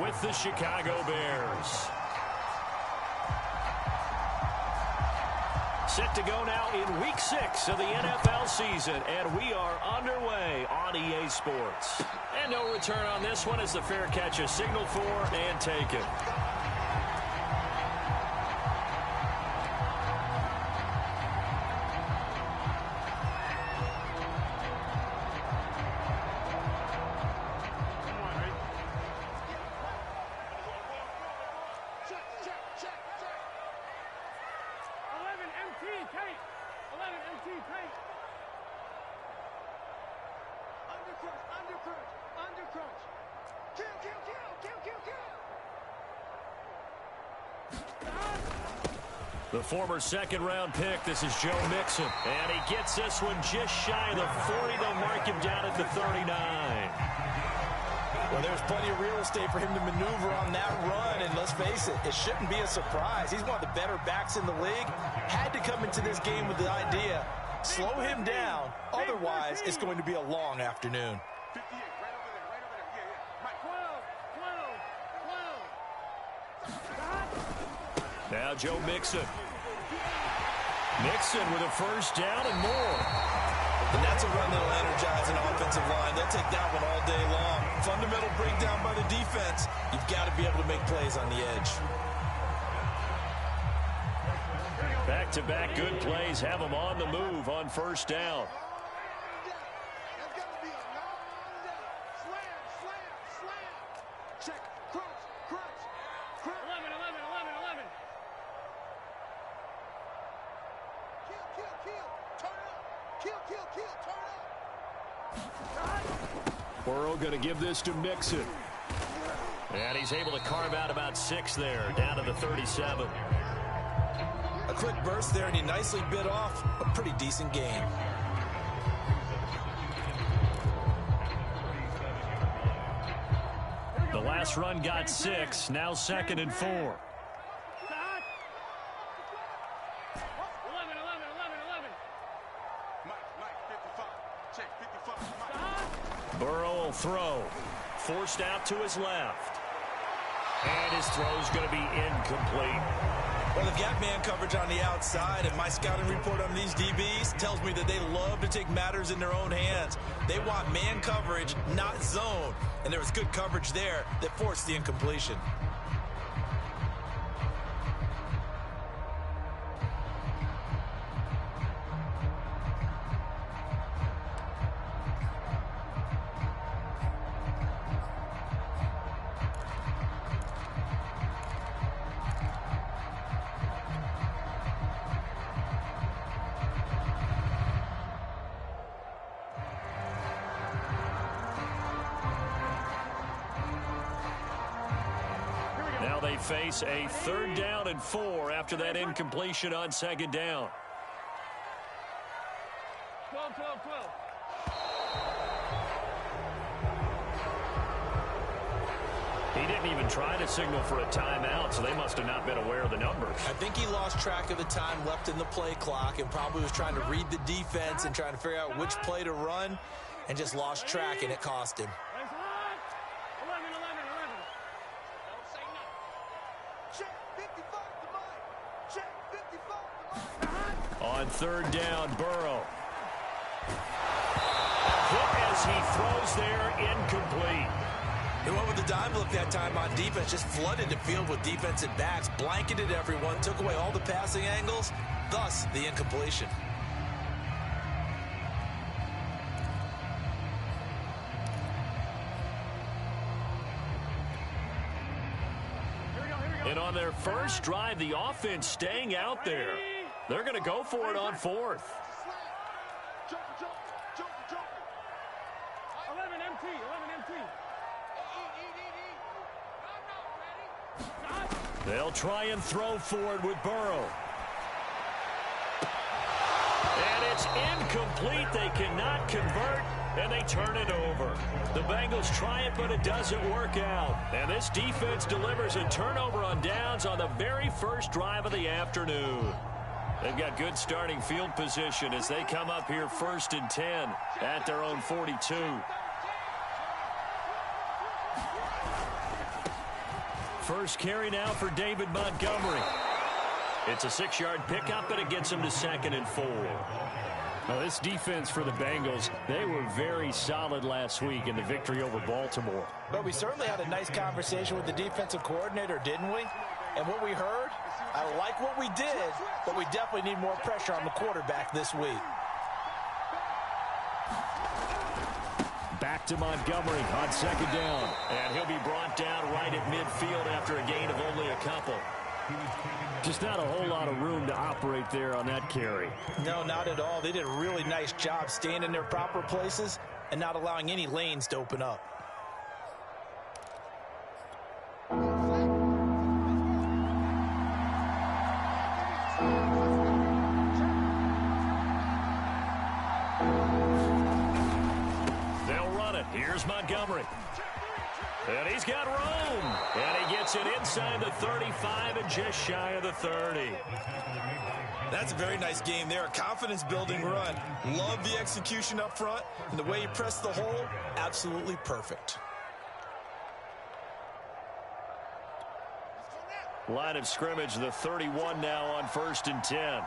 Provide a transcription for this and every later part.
with the Chicago Bears. Set to go now in Week 6 of the NFL season, and we are underway on EA Sports. And no return on this one as the fair catch is signaled for and taken. The former second-round pick, this is Joe Mixon. And he gets this one just shy of the 40. They'll mark him down at the 39. Well, there's plenty of real estate for him to maneuver on that run. And let's face it, it shouldn't be a surprise. He's one of the better backs in the league. Had to come into this game with the idea, slow him down. Otherwise, it's going to be a long afternoon. Now Joe Mixon. Mixon with a first down and more. And that's a run that'll energize an offensive line. They'll take that one all day long. Fundamental breakdown by the defense. You've got to be able to make plays on the edge. Back-to-back good plays have them on the move on first down. Burrow going to give this to Mixon. And he's able to carve out about 6 there, down to the 37. A quick burst there, and he nicely bit off a pretty decent gain. The last run got 6, now 2nd and 4. Burrow will throw. Forced out to his left. And his throw's going to be incomplete. Well, they've got man coverage on the outside, and my scouting report on these DBs tells me that they love to take matters in their own hands. They want man coverage, not zone. And there was good coverage there that forced the incompletion. Now they face a 3rd down and 4 after that incompletion on 2nd down. 12. He didn't even try to signal for a timeout, so they must have not been aware of the numbers. I think he lost track of the time left in the play clock and probably was trying to read the defense and trying to figure out which play to run and just lost track, and it cost him. On 3rd down, Burrow. Hit as he throws there, incomplete. He went with the dime look that time on defense, just flooded the field with defensive backs, blanketed everyone, took away all the passing angles, thus the incompletion. And on their first drive, the offense staying out there. They're going to go for it on 4th. 11 MT. They'll try and throw forward with Burrow. And it's incomplete. They cannot convert, and they turn it over. The Bengals try it, but it doesn't work out. And this defense delivers a turnover on downs on the very first drive of the afternoon. They've got good starting field position as they come up here 1st and 10 at their own 42. First carry now for David Montgomery. It's a 6-yard pickup, and it gets him to 2nd and 4. Now, this defense for the Bengals, they were very solid last week in the victory over Baltimore. But we certainly had a nice conversation with the defensive coordinator, didn't we? And what we heard, I like what we did, but we definitely need more pressure on the quarterback this week. Back to Montgomery on 2nd down. And he'll be brought down right at midfield after a gain of only a couple. Just not a whole lot of room to operate there on that carry. No, not at all. They did a really nice job staying in their proper places and not allowing any lanes to open up. They'll run it. Here's Montgomery. And he's got room. And he gets it inside the 35 and just shy of the 30. That's a very nice game there. A confidence-building run. Love the execution up front. And the way he pressed the hole, absolutely perfect. Line of scrimmage, the 31 now on 1st and 10.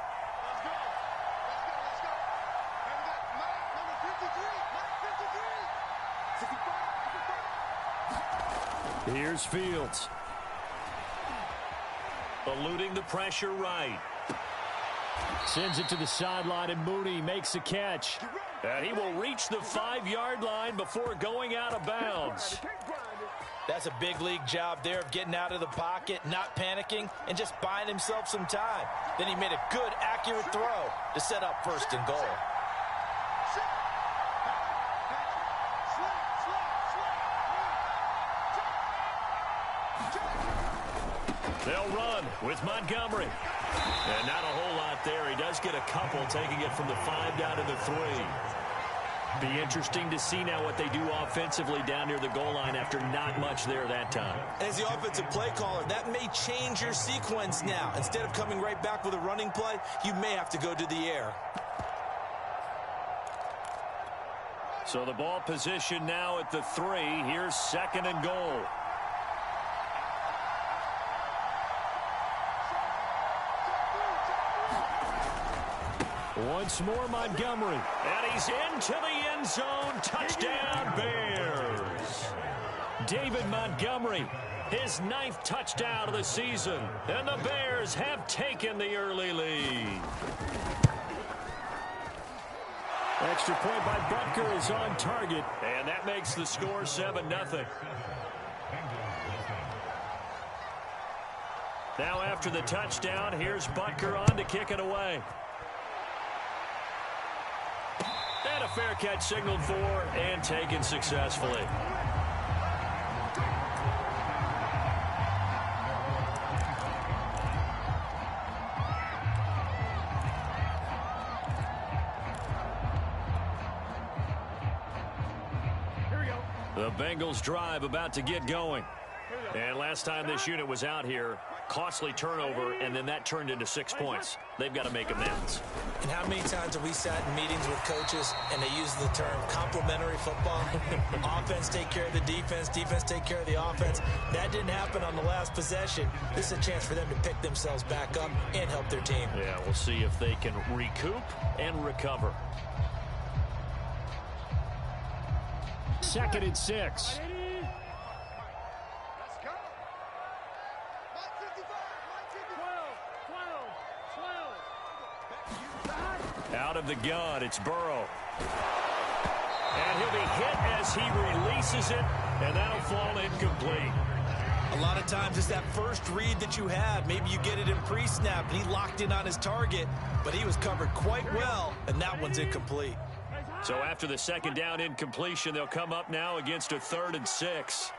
Here's Fields. Eluding the pressure right. Sends it to the sideline, and Mooney makes a catch. And he will reach the 5-yard line before going out of bounds. That's a big league job there of getting out of the pocket, not panicking, and just buying himself some time. Then he made a good, accurate throw to set up 1st and goal. They'll run with Montgomery. And not a whole lot there. He does get a couple, taking it from the 5 down to the 3. Be interesting to see now what they do offensively down near the goal line after not much there that time. As the offensive play caller, that may change your sequence now. Instead of coming right back with a running play, you may have to go to the air. So the ball position now at the 3. Here's 2nd and goal. Once more Montgomery. And he's into the end zone. Touchdown Bears. David Montgomery, his 9th touchdown of the season. And the Bears have taken the early lead. Extra point by Butker is on target. And that makes the score 7-0. Now after the touchdown, here's Butker on to kick it away. And a fair catch signaled for and taken successfully. The Bengals drive about to get going. And last time this unit was out here, costly turnover, and then that turned into 6 points. They've got to make amends. And how many times have we sat in meetings with coaches and they use the term complementary football? Offense take care of the defense, defense take care of the offense. That didn't happen on the last possession. This is a chance for them to pick themselves back up and help their team. Yeah, we'll see if they can recoup and recover. 2nd and 6. Out of the gun, it's Burrow. And he'll be hit as he releases it, and that'll fall incomplete. A lot of times it's that first read that you have. Maybe you get it in pre-snap, and he locked in on his target, but he was covered quite well, and that one's incomplete. So after the 2nd down incompletion, they'll come up now against a 3rd and 6.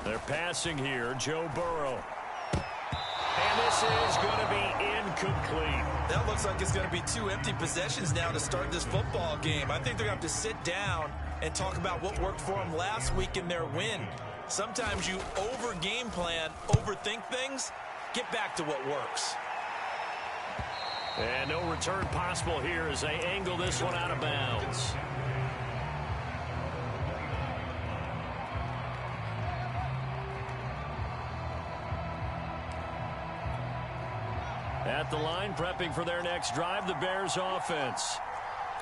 They're passing here, Joe Burrow. And this is going to be incomplete. That looks like it's going to be 2 empty possessions now to start this football game. I think they're going to have to sit down and talk about what worked for them last week in their win. Sometimes you over-game plan, overthink things. Get back to what works. And no return possible here as they angle this one out of bounds. At the line, prepping for their next drive, the Bears offense.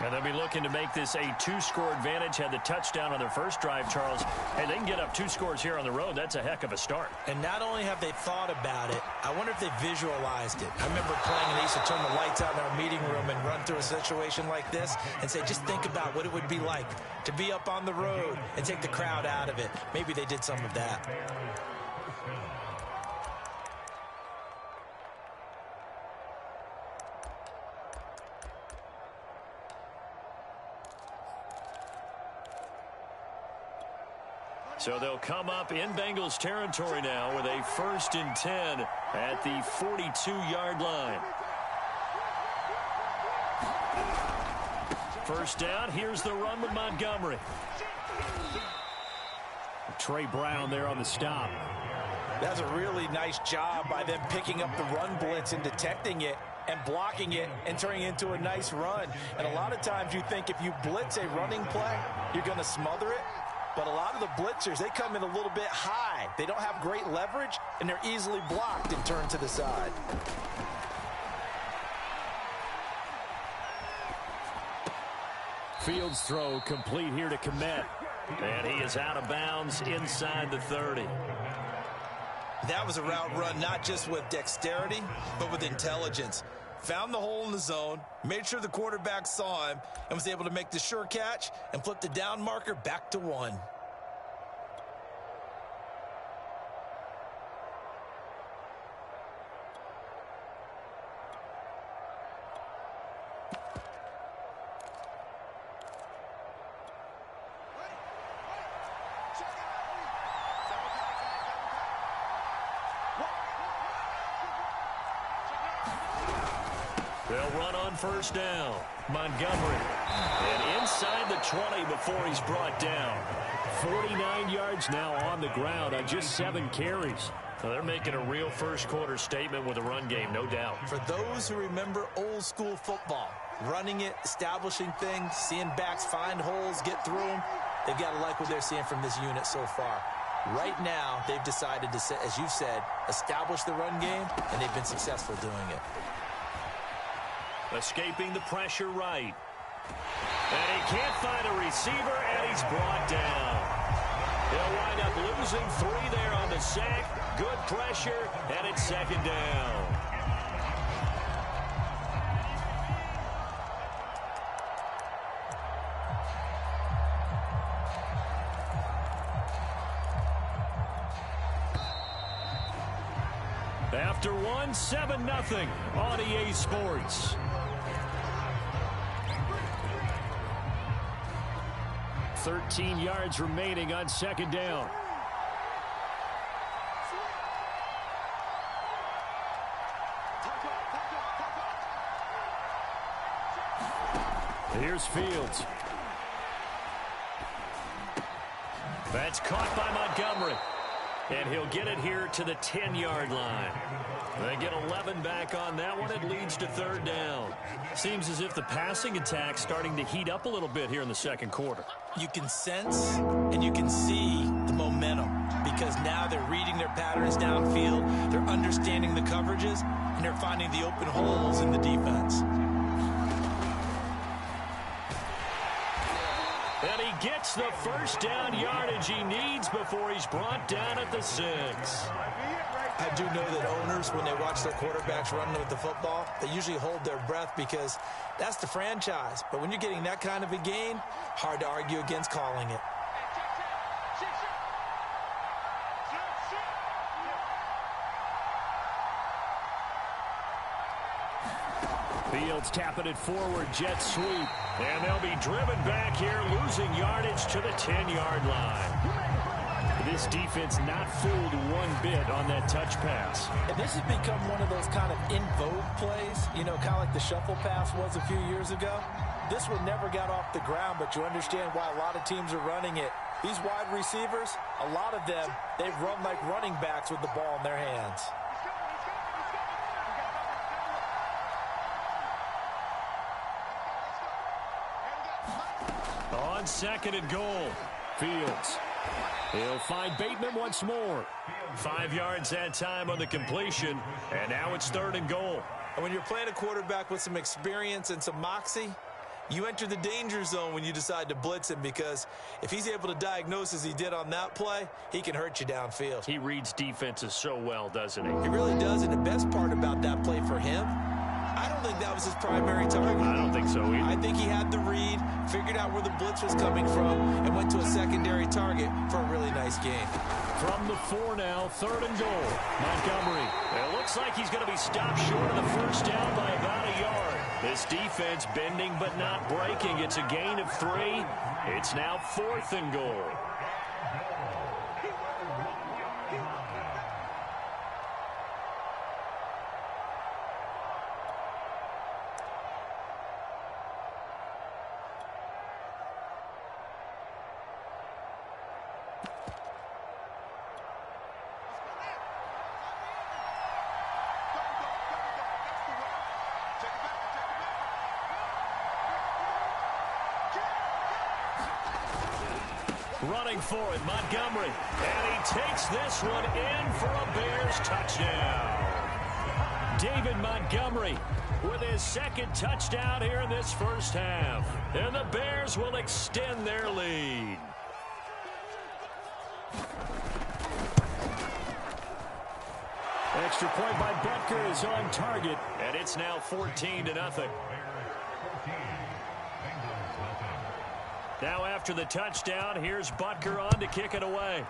And they'll be looking to make this a two-score advantage. Had the touchdown on their first drive, Charles. Hey, they can get up 2 scores here on the road. That's a heck of a start. And not only have they thought about it, I wonder if they visualized it. I remember playing and they used to turn the lights out in our meeting room and run through a situation like this and say, just think about what it would be like to be up on the road and take the crowd out of it. Maybe they did some of that. So they'll come up in Bengals territory now with a 1st and 10 at the 42-yard line. First down, here's the run with Montgomery. Trey Brown there on the stop. That's a really nice job by them picking up the run blitz and detecting it and blocking it and turning it into a nice run. And a lot of times you think if you blitz a running play, you're going to smother it. But a lot of the blitzers, they come in a little bit high. They don't have great leverage, and they're easily blocked and turned to the side. Fields throw complete here to Kmet. And he is out of bounds inside the 30. That was a route run not just with dexterity, but with intelligence. Found the hole in the zone, made sure the quarterback saw him, and was able to make the sure catch and flip the down marker back to 1. They'll run on first down. Montgomery. And inside the 20 before he's brought down. 49 yards now on the ground on just 7 carries. Well, they're making a real first-quarter statement with a run game, no doubt. For those who remember old-school football, running it, establishing things, seeing backs find holes, get through them, they've got to like what they're seeing from this unit so far. Right now, they've decided to, as you've said, establish the run game, and they've been successful doing it. Escaping the pressure right. And he can't find a receiver, and he's brought down. He'll wind up losing 3 there on the sack. Good pressure, and it's 2nd down. After 1, 7-0 on EA Sports. 13 yards remaining on 2nd down. Here's Fields. That's caught by Montgomery. And he'll get it here to the 10-yard line. They get 11 back on that one. It leads to 3rd down. Seems as if the passing attack's starting to heat up a little bit here in the 2nd quarter. You can sense and you can see the momentum because now they're reading their patterns downfield, they're understanding the coverages, and they're finding the open holes in the defense. And he gets the first down yardage he needs before he's brought down at the 6. I do know that owners, when they watch their quarterbacks running with the football, they usually hold their breath because that's the franchise. But when you're getting that kind of a gain, hard to argue against calling it. Fields tapping it forward, jet sweep. And they'll be driven back here, losing yardage to the 10-yard line. This defense not fooled one bit on that touch pass. And this has become one of those kind of in vogue plays, you know, kind of like the shuffle pass was a few years ago. this one never got off the ground, but you understand why a lot of teams are running it. These wide receivers, a lot of them, they run like running backs with the ball in their hands. On 2nd and goal, Fields. He'll find Bateman once more. 5 yards that time on the completion, and now it's 3rd and goal. And when you're playing a quarterback with some experience and some moxie, you enter the danger zone when you decide to blitz him, because if he's able to diagnose as he did on that play, he can hurt you downfield. He reads defenses so well, doesn't he? He really does, and the best part about that play for him, I don't think that was his primary target. I don't think so either. I think he had the read, figured out where the blitz was coming from, and went to a secondary target for a really nice game. From the 4 now, 3rd and goal. Montgomery. It looks like he's going to be stopped short of the first down by about a yard. This defense bending but not breaking. It's a gain of 3. It's now 4th and goal. Running for it, Montgomery. And he takes this one in for a Bears touchdown. David Montgomery with his 2nd touchdown here in this first half. And the Bears will extend their lead. Extra point by Butker is on target. And it's now 14-0. Now after the touchdown, here's Butker on to kick it away.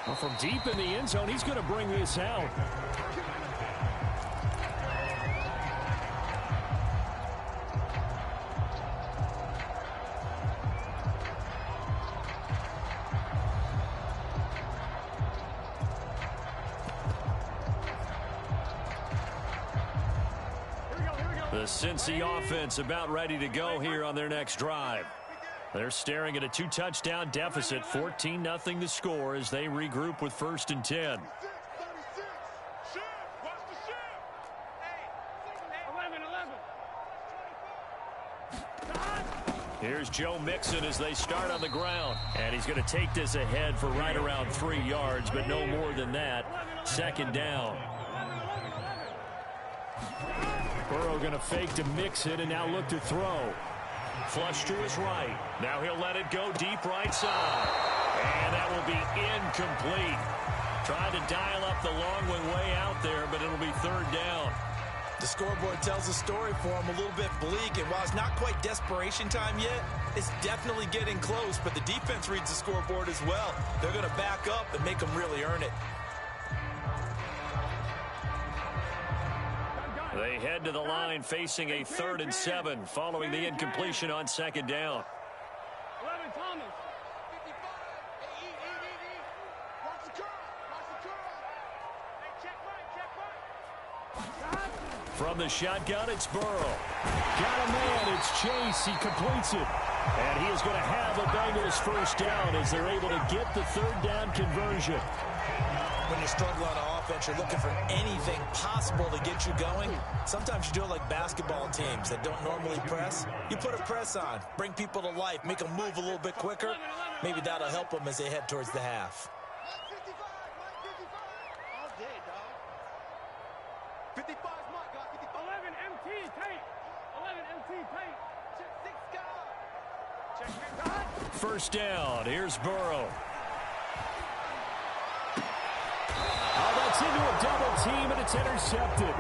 Well, from deep in the end zone, he's going to bring this out. The Cincy offense about ready to go here on their next drive. They're staring at a 2-touchdown deficit, 14-0 to score as they regroup with 1st and 10. Here's Joe Mixon as they start on the ground. And he's going to take this ahead for right around 3 yards, but no more than that. 2nd down. Burrow going to fake to mix it and now look to throw. Flush to his right. Now he'll let it go deep right side. And that will be incomplete. Trying to dial up the long way out there, but it'll be 3rd down. The scoreboard tells a story for him, a little bit bleak, and while it's not quite desperation time yet, it's definitely getting close, but the defense reads the scoreboard as well. They're going to back up and make them really earn it. They head to the line facing a 3rd and 7 following the incompletion on 2nd down. From the shotgun, it's Burrow. Got a man, it's Chase. He completes it. And he is going to have a Bengals first down as they're able to get the 3rd down conversion. When you're struggling on offense, you're looking for anything possible to get you going. Sometimes you do it like basketball teams that don't normally press. You put a press on, bring people to life, make them move a little bit quicker. Maybe that'll help them as they head towards the half. 55 mark, guys. 11 MT tape. 11 MT tape. Check 6 guard. Check 6 guard. First down. Here's Burrow. Oh, that's into a double team, and it's intercepted.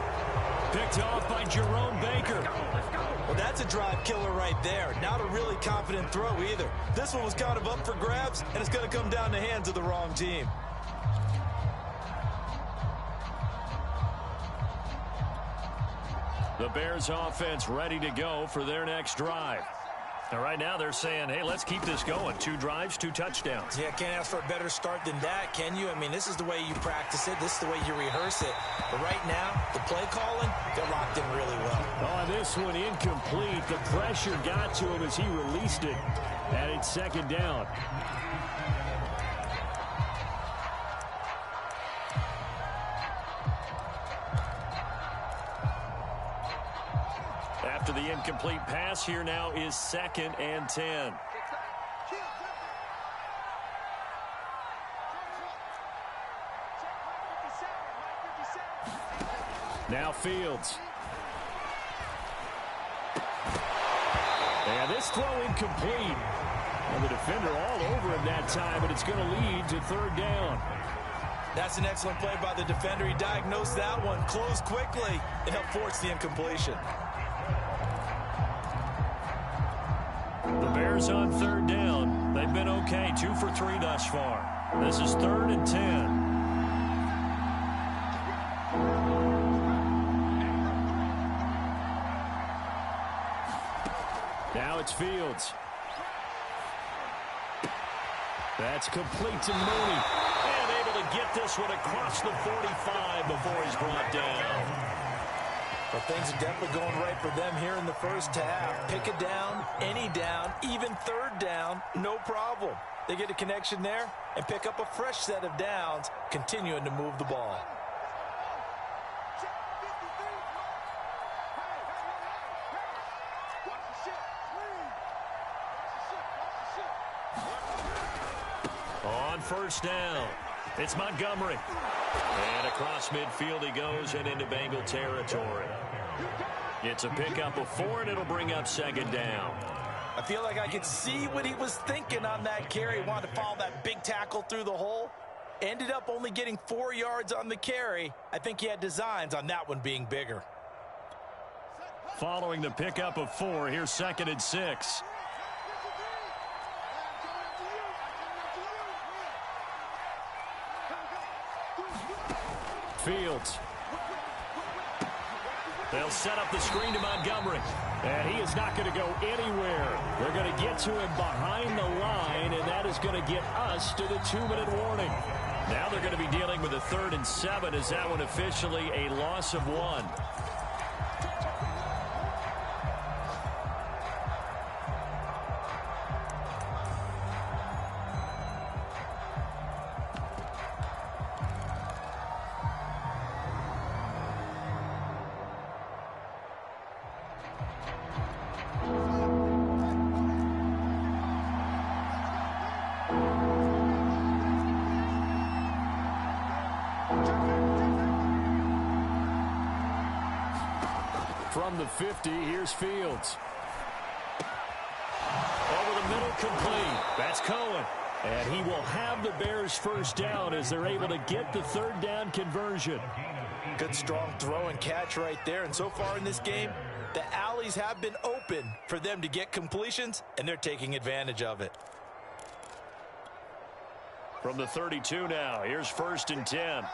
Picked off by Jerome Baker. Let's go. Well, that's a drive killer right there. Not a really confident throw either. This one was kind of up for grabs, and it's going to come down the hands of the wrong team. The Bears offense ready to go for their next drive. Now, right now they're saying, hey, let's keep this going. 2 drives, 2 touchdowns. Yeah, can't ask for a better start than that, can you? I mean, this is the way you practice it. This is the way you rehearse it. But right now, the play calling, they're locked in really well. On this one, incomplete. The pressure got to him as he released it. And it's 2nd down. After the incomplete pass, here now is 2nd and 10. Now Fields. And this throw incomplete. And the defender all over him that time, but it's going to lead to 3rd down. That's an excellent play by the defender. He diagnosed that one, closed quickly, and helped force the incompletion. The Bears on 3rd down. They've been okay, 2 for 3 thus far. This is 3rd and 10. Now it's Fields. That's complete to Mooney. And able to get this one across the 45 before he's brought down. Well, things are definitely going right for them here in the first half. Pick a down, any down, even 3rd down, no problem. They get a connection there and pick up a fresh set of downs, continuing to move the ball. On 1st down, it's Montgomery. And across midfield he goes and into Bengal territory. It's a pickup of 4, and it'll bring up 2nd down. I feel like I could see what he was thinking on that carry. He wanted to follow that big tackle through the hole. Ended up only getting 4 yards on the carry. I think he had designs on that one being bigger. Following the pickup of 4, here's 2nd and 6. Fields. They'll set up the screen to Montgomery. And he is not going to go anywhere. They're going to get to him behind the line, and that is going to get us to the 2-minute warning. Now they're going to be dealing with a 3rd and 7. Is that one officially a loss of 1? From the 50, here's Fields. Over the middle, complete. That's Cohen. And he will have the Bears' 1st down as they're able to get the 3rd down conversion. Good, strong throw and catch right there. And so far in this game, the alleys have been open for them to get completions, and they're taking advantage of it. From the 32 now, here's 1st and 10.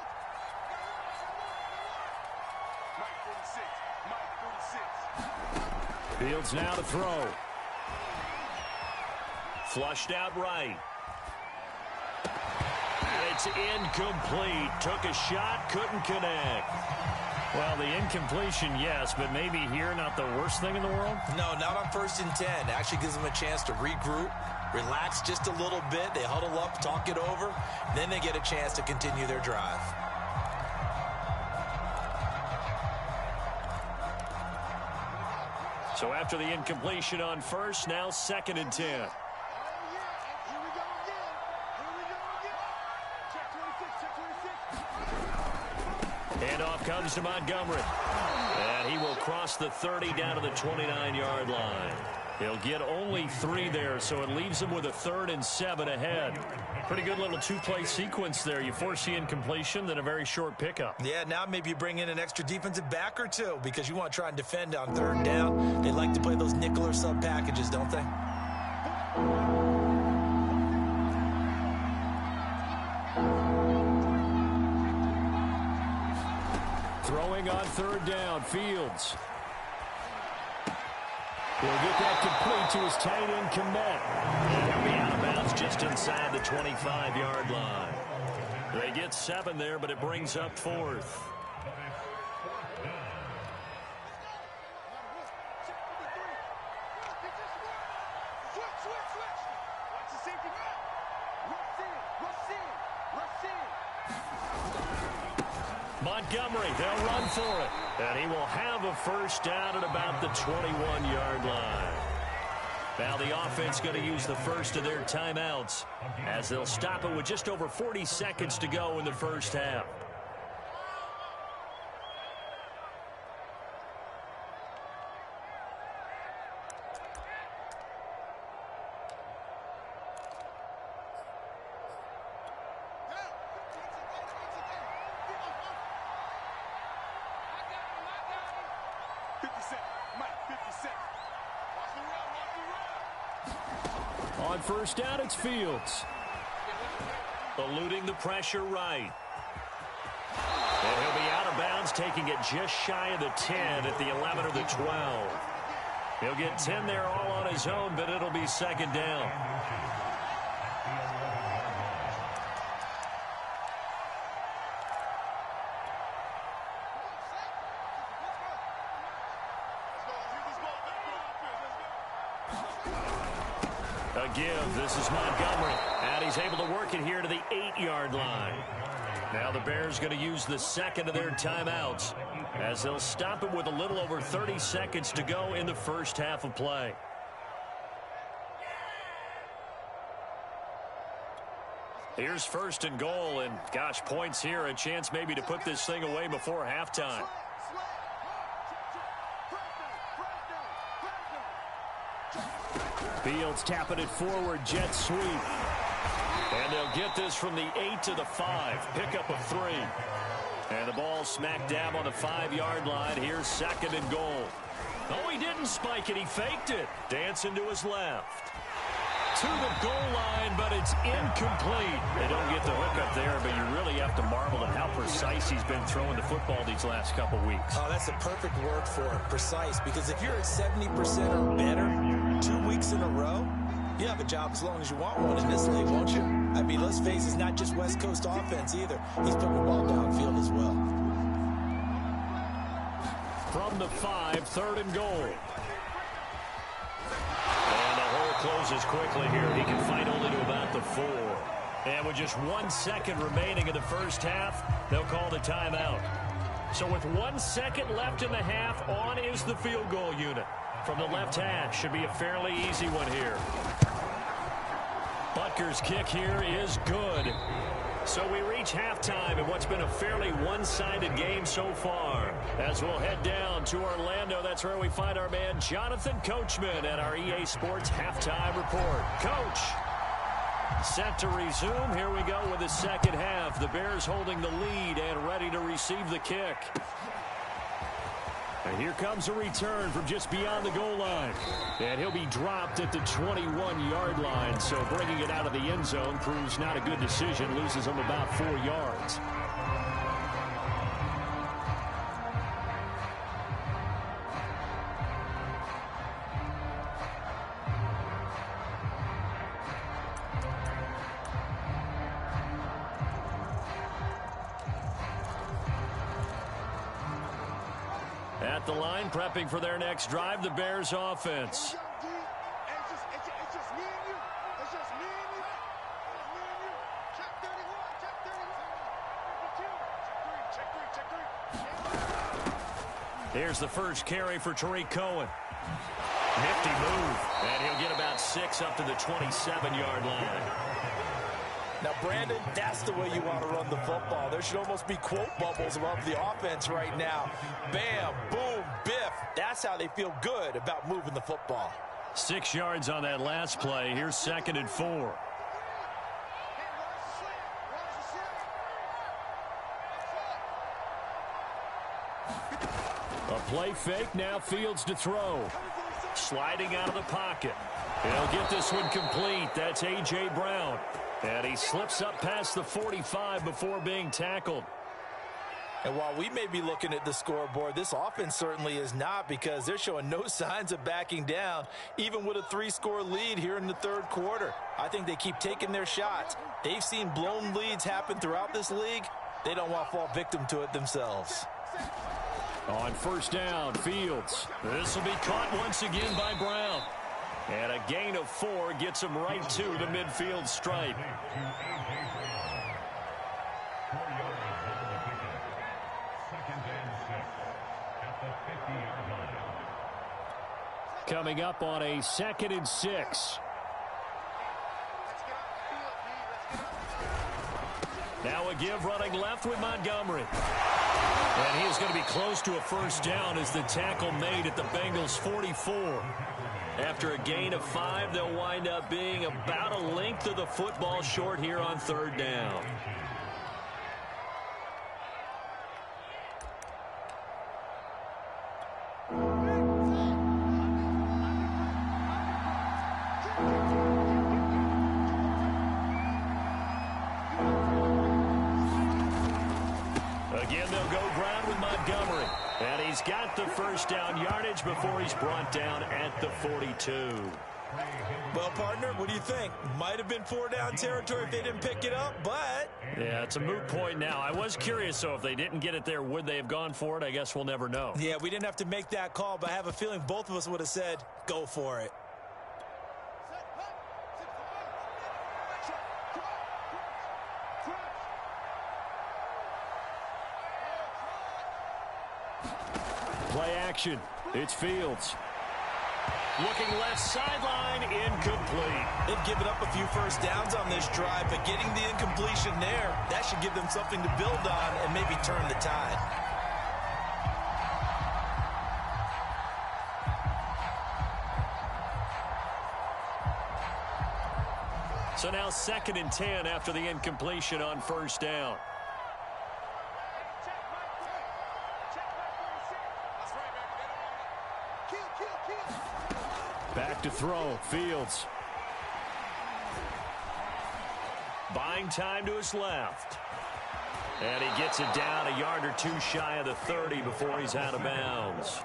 Fields now to throw. Flushed out right. And it's incomplete. Took a shot, couldn't connect. Well, the incompletion, yes, but maybe here not the worst thing in the world? No, not on 1st and 10. Actually gives them a chance to regroup, relax just a little bit. They huddle up, talk it over, then they get a chance to continue their drive. So after the incompletion on 1st, now 2nd and 10. Handoff comes to Montgomery. And he will cross the 30 down to the 29-yard line. He'll get only 3 there, so it leaves him with a 3rd and 7 ahead. Pretty good little 2-play sequence there. You force the incompletion, then a very short pickup. Yeah, now maybe you bring in an extra defensive back or 2 because you want to try and defend on 3rd down. They like to play those nickel or sub packages, don't they? Throwing on 3rd down, Fields. He'll get that complete to his tight end, Komet. And he'll be out of bounds just inside the 25-yard line. They get 7 there, but it brings up 4th. Montgomery, they'll run for it. And he will have a first down at about the 21-yard line. Now the offense going to use the first of their timeouts as they'll stop it with just over 40 seconds to go in the first half. On first down, it's Fields. Eluding the pressure right. And he'll be out of bounds, taking it just shy of the 10 at the 11 or the 12. He'll get 10 there all on his own, but it'll be second down. A give. This is Montgomery. And he's able to work it here to the 8-yard line. Now the Bears going to use the second of their timeouts as they'll stop it with a little over 30 seconds to go in the first half of play. Here's first and goal, and gosh, points here, a chance maybe to put this thing away before halftime. Fields tapping it forward, jet sweep. And they'll get this from the 8 to the 5. Pickup of 3. And the ball smack dab on the 5-yard line. Here's second and goal. Oh, he didn't spike it. He faked it. Dancing to his left. To the goal line, but it's incomplete. They don't get the hook up there, but you really have to marvel at how precise he's been throwing the football these last couple weeks. Oh, that's the perfect word for it, precise. Because if you're at 70% or better 2 weeks in a row, you have a job as long as you want one in this league, won't you? I mean, let's face it, it's not just West Coast offense either. He's putting the ball downfield as well. From the 5, third and goal. And the hole closes quickly here. He can fight only to about the 4. And with just 1 second remaining in the first half, they'll call the timeout. So with 1 second left in the half, on is the field goal unit. From the left hash, should be a fairly easy one here. Butker's kick here is good. So we reach halftime in what's been a fairly one-sided game so far. As we'll head down to Orlando, that's where we find our man Jonathan Coachman at our EA Sports Halftime Report. Coach, set to resume. Here we go with the second half. The Bears holding the lead and ready to receive the kick. And here comes a return from just beyond the goal line. And he'll be dropped at the 21-yard line. So bringing it out of the end zone proves not a good decision. Loses him about 4 yards. At the line, prepping for their next drive, the Bears offense. Here's the first carry for Tariq Cohen. Nifty move, and he'll get about 6 up to the 27-yard line. Now, Brandon, that's the way you want to run the football. There should almost be quote bubbles above the offense right now. Bam, boom, biff. That's how they feel good about moving the football. 6 yards on that last play. Here's second and 4. A play fake, now Fields to throw. Sliding out of the pocket. He'll get this one complete. That's A.J. Brown. And he slips up past the 45 before being tackled. And while we may be looking at the scoreboard, this offense certainly is not, because they're showing no signs of backing down, even with a 3-score lead here in the third quarter. I think they keep taking their shots. They've seen blown leads happen throughout this league. They don't want to fall victim to it themselves. On first down, Fields. This will be caught once again by Brown. And a gain of 4 gets him right to the midfield stripe. Coming up on a 2nd and 6. Now a give running left with Montgomery. And he is going to be close to a first down as the tackle made at the Bengals' 44. After a gain of 5, they'll wind up being about a length of the football short here on 3rd down. Again, they'll go ground with Montgomery. And he's got the first down yardage before he's brought down at the 42. Well, partner, what do you think? Might have been 4-down territory if they didn't pick it up, but... Yeah, it's a moot point now. I was curious, so if they didn't get it there, would they have gone for it? I guess we'll never know. Yeah, we didn't have to make that call, but I have a feeling both of us would have said, go for it. Play action. It's Fields. Looking left sideline, incomplete. They've given up a few first downs on this drive, but getting the incompletion there, that should give them something to build on and maybe turn the tide. So now 2nd and 10 after the incompletion on first down. Back to throw. Fields. Buying time to his left. And he gets it down a yard or 2 shy of the 30 before he's out of bounds.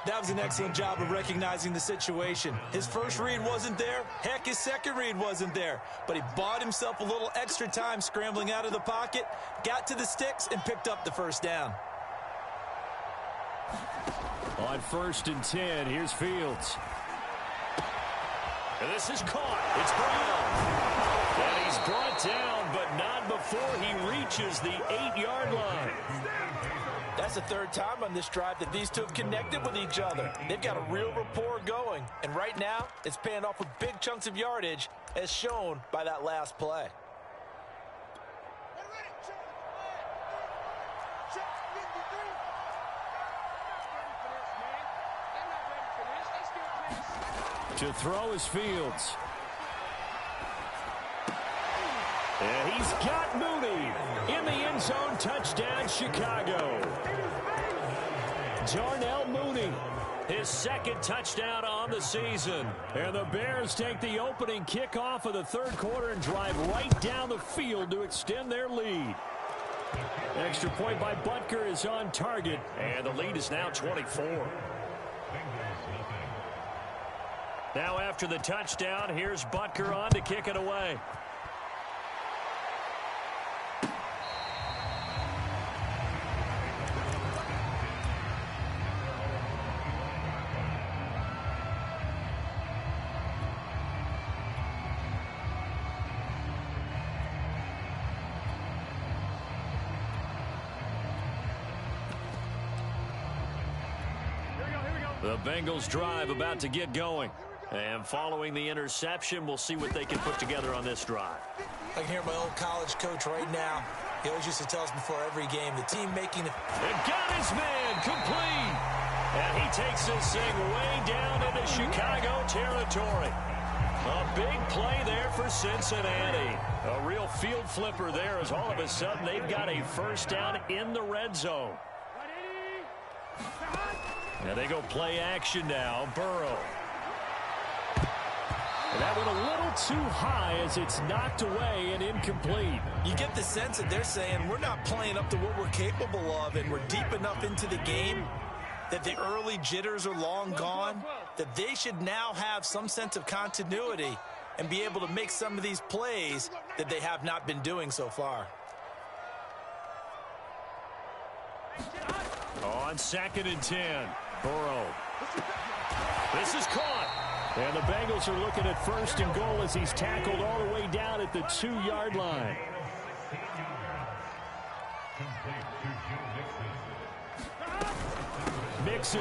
That was an excellent job of recognizing the situation. His first read wasn't there. Heck, his second read wasn't there. But he bought himself a little extra time scrambling out of the pocket, got to the sticks, and picked up the first down. On 1st and 10, here's Fields. And this is caught. It's Brown. And he's brought down, but not before he reaches the 8-yard line. That's the 3rd time on this drive that these two have connected with each other. They've got a real rapport going. And right now, it's paying off with big chunks of yardage, as shown by that last play. To throw is Fields. And he's got Mooney in the end zone. Touchdown, Chicago. Darnell Mooney, his 2nd touchdown on the season. And the Bears take the opening kickoff of the 3rd quarter and drive right down the field to extend their lead. Extra point by Butker is on target. And the lead is now 24. Now after the touchdown, here's Butker on to kick it away. The Bengals drive about to get going. And following the interception, we'll see what they can put together on this drive. I can hear my old college coach right now. He always used to tell us before every game, the team making it. And got his man complete. And he takes this thing way down into Chicago territory. A big play there for Cincinnati. A real field flipper there, as all of a sudden they've got a first down in the red zone. And they go play action now. Burrow. And that went a little too high as it's knocked away and incomplete. You get the sense that they're saying we're not playing up to what we're capable of, and we're deep enough into the game that the early jitters are long gone, that they should now have some sense of continuity and be able to make some of these plays that they have not been doing so far. On 2nd and 10, Burrow. This is caught. And the Bengals are looking at 1st and goal as he's tackled all the way down at the 2-yard line. Mixon.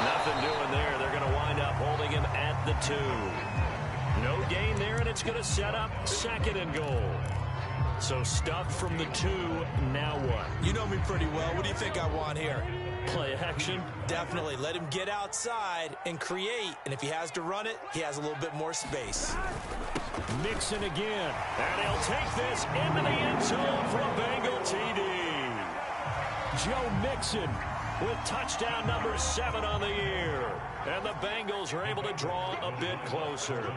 Nothing doing there. They're going to wind up holding him at the 2. No gain there, and it's going to set up 2nd and goal. So stuffed from the 2, now what? You know me pretty well. What do you think I want here? Play action? Definitely. Let him get outside and create. And if he has to run it, he has a little bit more space. Mixon again. And he'll take this into the end zone for a Bengal TD. Joe Mixon with touchdown number 7 on the year. And the Bengals are able to draw a bit closer.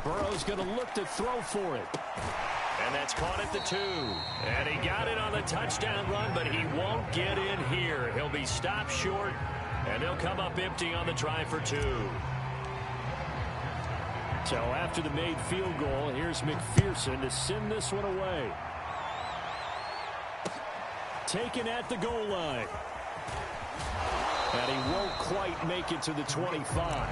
Burrow's going to look to throw for it. And that's caught at the 2. And he got it on the touchdown run, but he won't get in here. He'll be stopped short, and they'll come up empty on the try for 2. So after the made field goal, here's McPherson to send this one away. Taken at the goal line. And he won't quite make it to the 25.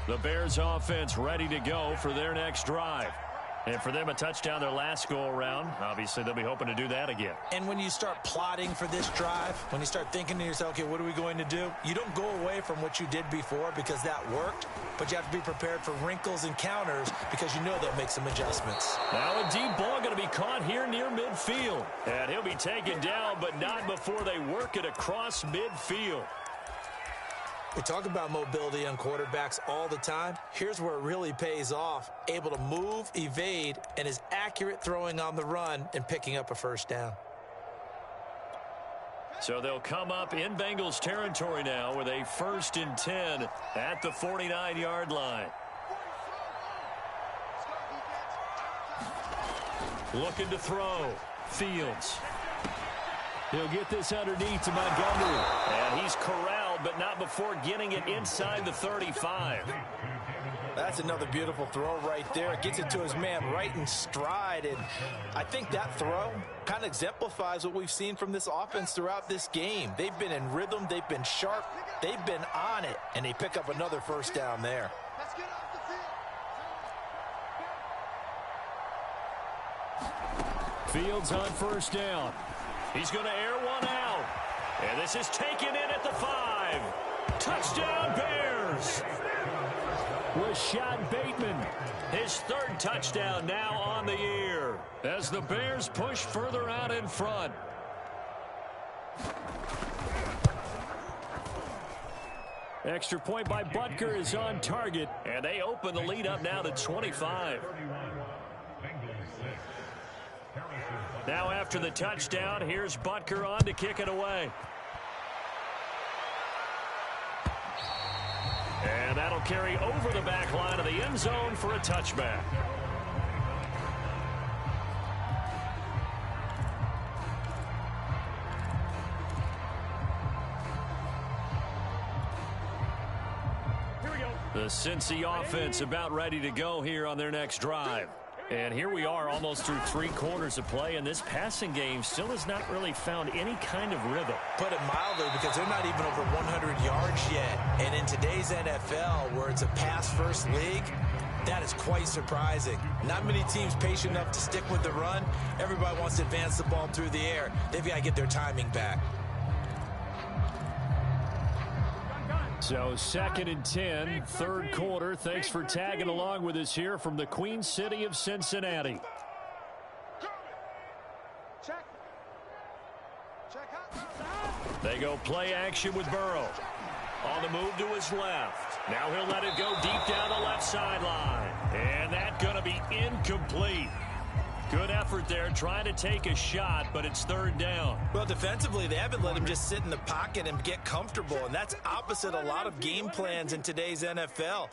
The Bears offense ready to go for their next drive. And for them, a touchdown their last go-around. Obviously, they'll be hoping to do that again. And when you start plotting for this drive, when you start thinking to yourself, okay, what are we going to do? You don't go away from what you did before because that worked, but you have to be prepared for wrinkles and counters because you know they'll make some adjustments. Now a deep ball going to be caught here near midfield. And he'll be taken down, but not before they work it across midfield. We talk about mobility on quarterbacks all the time. Here's where it really pays off. Able to move, evade, and is accurate throwing on the run and picking up a first down. So they'll come up in Bengals territory now with a 1st and 10 at the 49-yard line. Looking to throw. Fields. He'll get this underneath to Montgomery. And he's corralled, but not before getting it inside the 35. That's another beautiful throw right there. It gets it to his man right in stride. And I think that throw kind of exemplifies what we've seen from this offense throughout this game. They've been in rhythm. They've been sharp. They've been on it. And they pick up another first down there. Fields on 1st down. He's going to air one out. And this is taken in at the 5. Touchdown, Bears. Rashad Bateman. His 3rd touchdown now on the year as the Bears push further out in front. Extra point by Butker is on target. And they open the lead up now to 25. Now after the touchdown, here's Butker on to kick it away. And that'll carry over the back line of the end zone for a touchback. Here we go. The Cincy offense about ready to go here on their next drive. And here we are almost through 3 quarters of play, and this passing game still has not really found any kind of rhythm. Put it mildly, because they're not even over 100 yards yet. And in today's NFL, where it's a pass-first league, that is quite surprising. Not many teams patient enough to stick with the run. Everybody wants to advance the ball through the air. They've got to get their timing back. So 2nd and 10, third quarter. Thanks for tagging along with us here from the Queen City of Cincinnati. They go play action with Burrow. On the move to his left. Now he'll let it go deep down the left sideline. And that's going to be incomplete. Good effort there trying to take a shot, but it's 3rd down. Well, defensively, they haven't let him just sit in the pocket and get comfortable, and that's opposite a lot of game plans in today's NFL.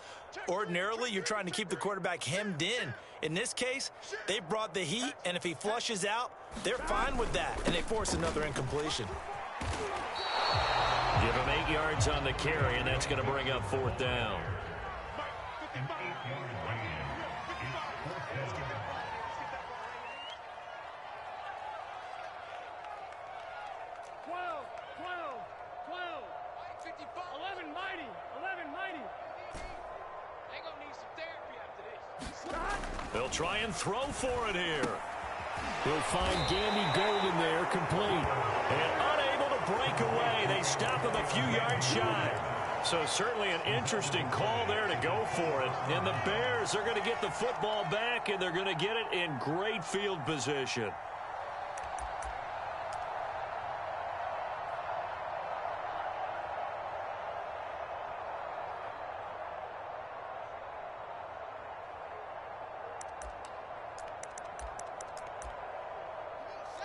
Ordinarily, you're trying to keep the quarterback hemmed in. In this case, they brought the heat, and if he flushes out, they're fine with that, and they force another incompletion. Give him 8 yards on the carry, and that's going to bring up 4th down. They'll try and throw for it here. He'll find Gandy Golden there, complete. And unable to break away. They stop him a few yards shy. So certainly an interesting call there to go for it. And the Bears are going to get the football back, and they're going to get it in great field position.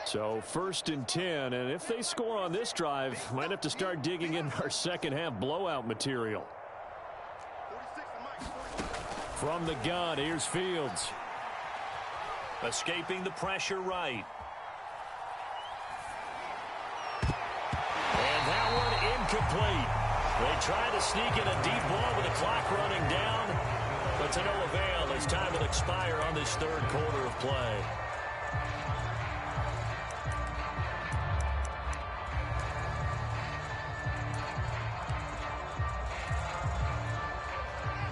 So 1st and 10, and if they score on this drive, might have to start digging in our second-half blowout material. From the gun, here's Fields. Escaping the pressure right. And that one incomplete. They try to sneak in a deep ball with the clock running down, but to no avail as time will expire on this 3rd quarter of play.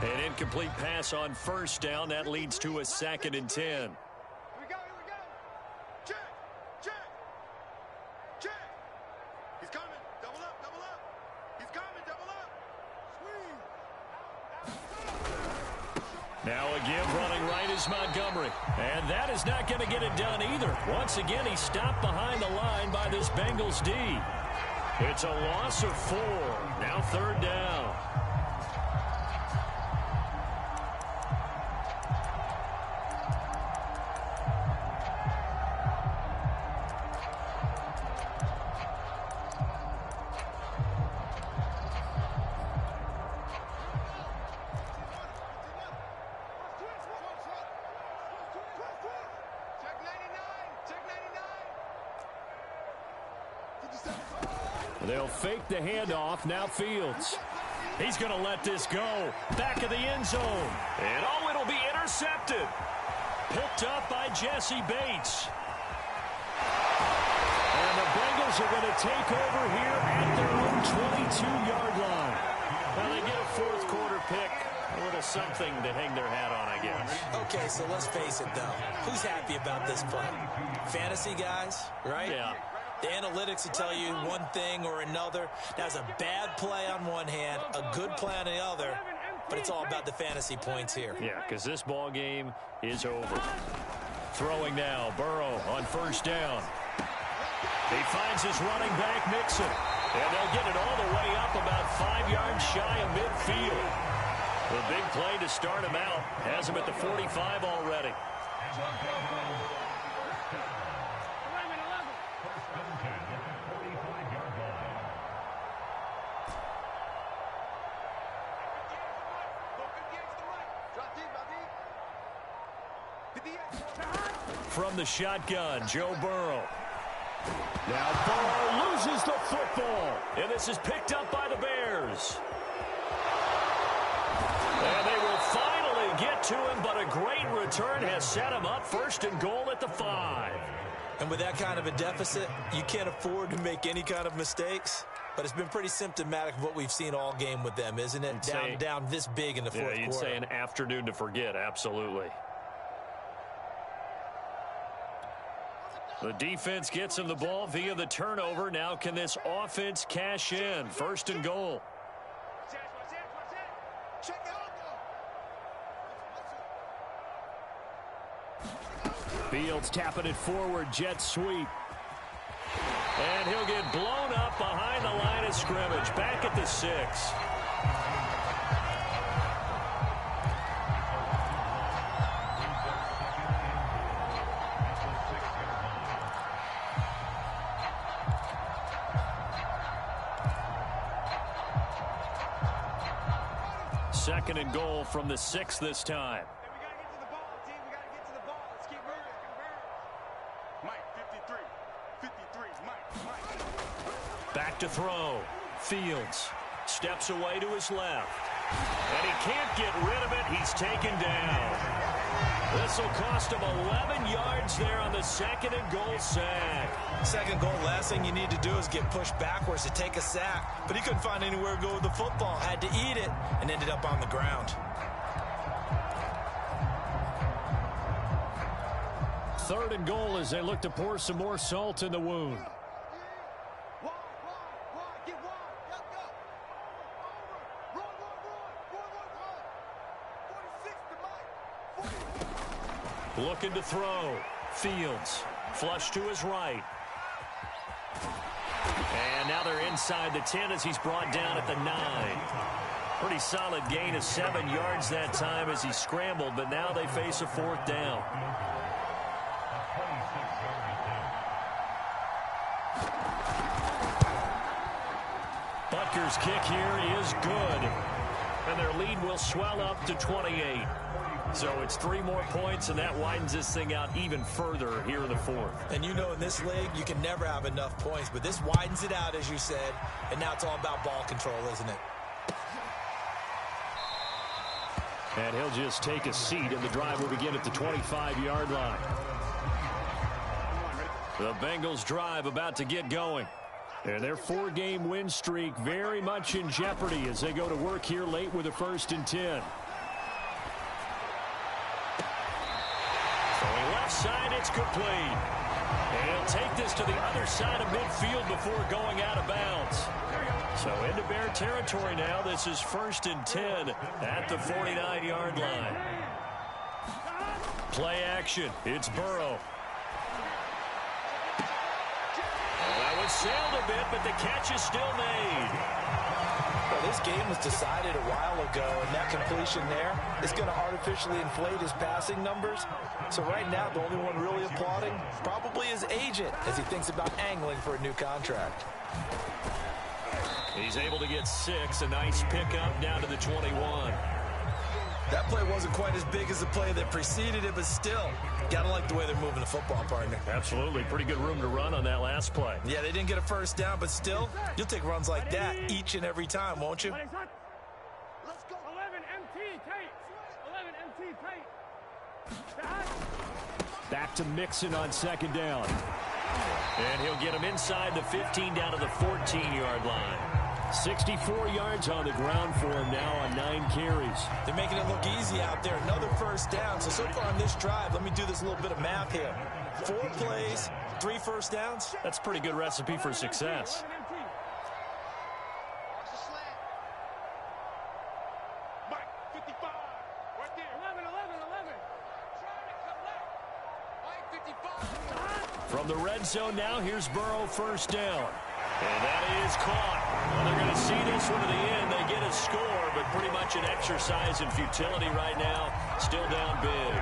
An incomplete pass on 1st down. That leads to a 2nd and 10. Here we go. Check. He's coming. Double up. He's coming. Double up. Squeeze. Now a give running right is Montgomery. And that is not going to get it done either. Once again, he's stopped behind the line by this Bengals D. It's a loss of 4. Now 3rd down. They'll fake the handoff. Now Fields. He's going to let this go. Back of the end zone. And oh, it'll be intercepted. Picked up by Jesse Bates. And the Bengals are going to take over here at their own 22-yard line. Well, they get a 4th quarter pick. A little something to hang their hat on, I guess. Okay, so let's face it, though. Who's happy about this play? Fantasy guys, right? Yeah. The analytics will tell you one thing or another. That's a bad play on one hand, a good play on the other, but it's all about the fantasy points here. Yeah, because this ball game is over. Throwing now, Burrow on 1st down. He finds his running back, Mixon. And they'll get it all the way up about 5 yards shy of midfield. The big play to start him out. Has him at the 45 already. From the shotgun, Joe Burrow. Now Burrow loses the football. And this is picked up by the Bears. And they will finally get to him, but a great return has set him up 1st and goal at the 5. And with that kind of a deficit, you can't afford to make any kind of mistakes. But it's been pretty symptomatic of what we've seen all game with them, isn't it? Down this big in the 4th quarter. Yeah, you'd say an afternoon to forget, absolutely. The defense gets him the ball via the turnover. Now can this offense cash in? 1st and goal. Fields tapping it forward, jet sweep. And he'll get blown up behind the line of scrimmage, back at the 6. Second and goal from the 6 this time. Back to throw. Fields steps away to his left. And he can't get rid of it. He's taken down. This will cost him 11 yards there on the 2nd and goal sack. Second goal, last thing you need to do is get pushed backwards to take a sack. But he couldn't find anywhere to go with the football. Had to eat it and ended up on the ground. Third and goal as they look to pour some more salt in the wound. Looking to throw. Fields. Flush to his right. And now they're inside the 10 as he's brought down at the 9. Pretty solid gain of 7 yards that time as he scrambled, but now they face a 4th down. Butker's kick here is good. And their lead will swell up to 28. So it's 3 more points, and that widens this thing out even further here in the 4th. And you know in this league, you can never have enough points, but this widens it out, as you said, and now it's all about ball control, isn't it? And he'll just take a seat, and the drive will begin at the 25-yard line. The Bengals drive about to get going. And their 4-game win streak very much in jeopardy as they go to work here late with a 1st and 10. Throwing left side, it's complete. And he'll take this to the other side of midfield before going out of bounds. So into Bear territory now. This is 1st and 10 at the 49-yard line. Play action. It's Burrow. That was sailed a bit, but the catch is still made. Well, this game was decided a while ago, and that completion there is going to artificially inflate his passing numbers. So right now, the only one really applauding probably his agent as he thinks about angling for a new contract. He's able to get 6. A nice pickup down to the 21. That play wasn't quite as big as the play that preceded it, but still, gotta like the way they're moving the football, partner. Absolutely. Pretty good room to run on that last play. Yeah, they didn't get a 1st down, but still, you'll take runs like that each and every time, won't you? Let's go. 11 MT tape. 11 MT tape. Back to Mixon on 2nd down. And he'll get him inside the 15 down to the 14-yard line. 64 yards on the ground for him now on 9 carries. They're making it look easy out there. Another 1st down. So far on this drive, let me do this little bit of math here. 4 plays, 3 1st downs. That's a pretty good recipe for success. From the red zone now, here's Burrow 1st down. And that is caught. Well, they're going to see this one to the end. They get a score, but pretty much an exercise in futility right now. Still down big.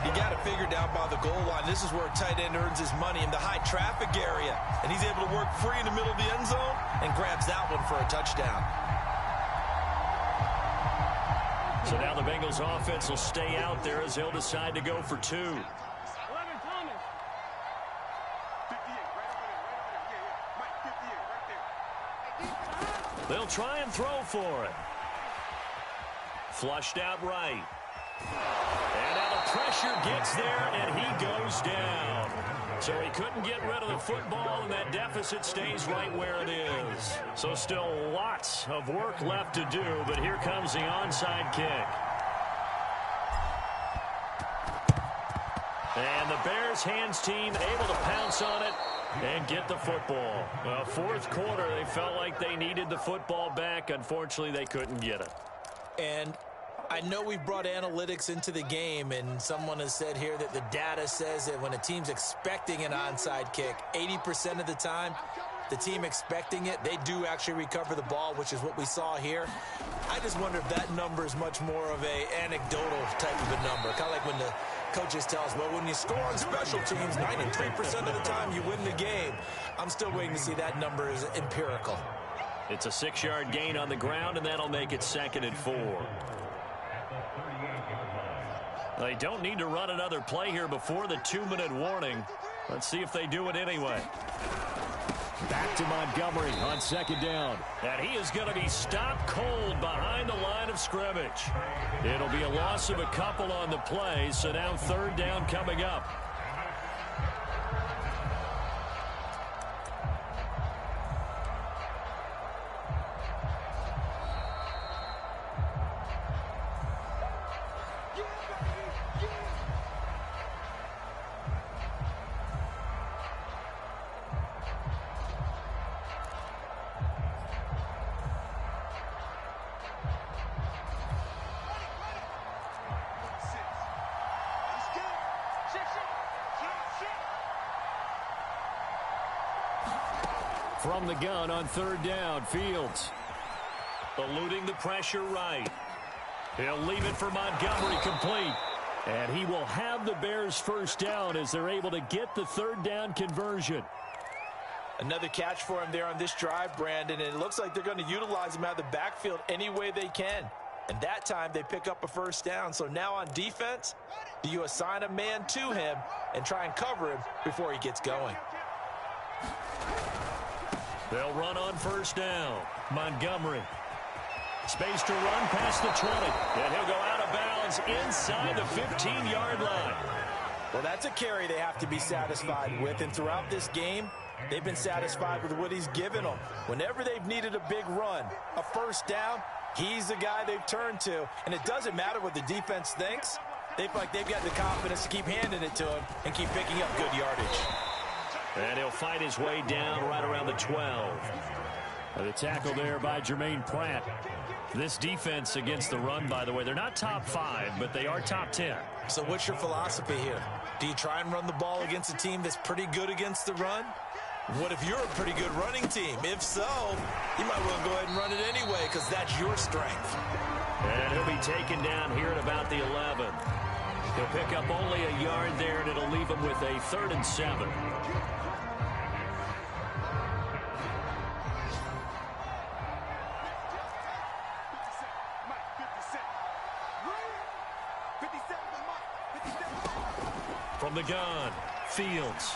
You got to figure down by the goal line. This is where a tight end earns his money in the high traffic area. And he's able to work free in the middle of the end zone and grabs that one for a touchdown. So now the Bengals offense will stay out there as they'll decide to go for 2. They'll try and throw for it. Flushed out right. And now the pressure gets there, and he goes down. So he couldn't get rid of the football, and that deficit stays right where it is. So still lots of work left to do, but here comes the onside kick. And the Bears hands team able to pounce on it and get the football. Well, 4th quarter, they felt like they needed the football back. Unfortunately, they couldn't get it. And I know we've brought analytics into the game, and someone has said here that the data says that when a team's expecting an onside kick, 80% of the time, the team expecting it, they do actually recover the ball, which is what we saw here. I just wonder if that number is much more of a anecdotal type of a number. Kind of like when the coaches tell us, well, when you score on special teams, 93% of the time you win the game. I'm still waiting to see that number is empirical. It's a 6-yard gain on the ground, and that'll make it 2nd and 4. They don't need to run another play here before the 2-minute warning. Let's see if they do it anyway. Back to Montgomery on 2nd down. And he is going to be stopped cold behind the line of scrimmage. It'll be a loss of a couple on the play, so now 3rd down coming up. From the gun on 3rd down, Fields. Eluding the pressure right. He'll leave it for Montgomery complete. And he will have the Bears 1st down as they're able to get the 3rd down conversion. Another catch for him there on this drive, Brandon, and it looks like they're going to utilize him out of the backfield any way they can. And that time they pick up a 1st down. So now on defense, do you assign a man to him and try and cover him before he gets going? They'll run on 1st down. Montgomery. Space to run past the 20. And he'll go out of bounds inside the 15-yard line. Well, that's a carry they have to be satisfied with. And throughout this game, they've been satisfied with what he's given them. Whenever they've needed a big run, a 1st down, he's the guy they've turned to. And it doesn't matter what the defense thinks. They feel like they've got the confidence to keep handing it to him and keep picking up good yardage. And he'll fight his way down right around the 12. The tackle there by Jermaine Pratt. This defense against the run, by the way, they're not top 5, but they are top 10. So what's your philosophy here? Do you try and run the ball against a team that's pretty good against the run? What if you're a pretty good running team? If so, you might well go ahead and run it anyway because that's your strength. And he'll be taken down here at about the 11. He'll pick up only a yard there, and it'll leave him with a 3rd and 7. From the gun, Fields.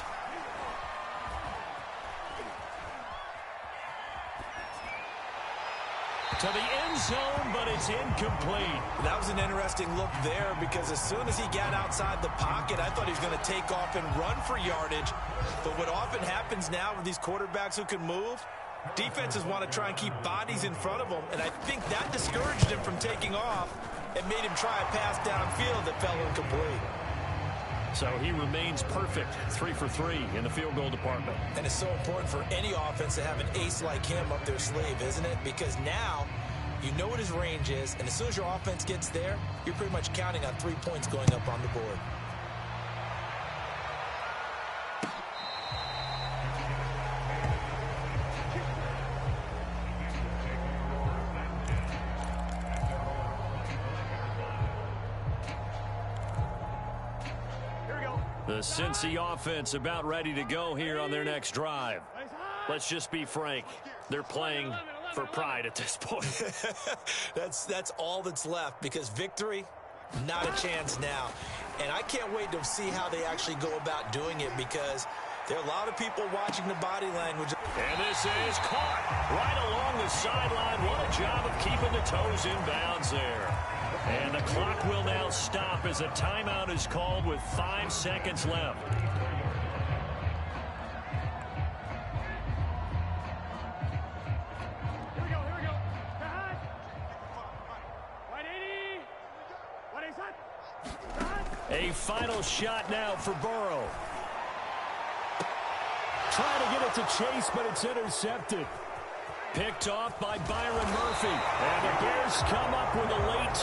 To the end zone, but it's incomplete. That was an interesting look there because as soon as he got outside the pocket, I thought he was going to take off and run for yardage. But what often happens now with these quarterbacks who can move, defenses want to try and keep bodies in front of them, and I think that discouraged him from taking off and made him try a pass downfield that fell incomplete. So he remains perfect, 3 for 3 in the field goal department. And it's so important for any offense to have an ace like him up their sleeve, isn't it? Because now you know what his range is, and as soon as your offense gets there, you're pretty much counting on 3 points going up on the board. The Cincy offense about ready to go here on their next drive. Let's just be frank. They're playing for pride at this point. That's all that's left because victory, not a chance now. And I can't wait to see how they actually go about doing it because there are a lot of people watching the body language. And this is caught right along the sideline. What a job of keeping the toes in bounds there. And the clock will now stop as a timeout is called with 5 seconds left. Here we go. Behind. 180. 180. A final shot now for Burrow. Trying to get it to Chase, but it's intercepted. Picked off by Byron Murphy. And the Bears come up with a late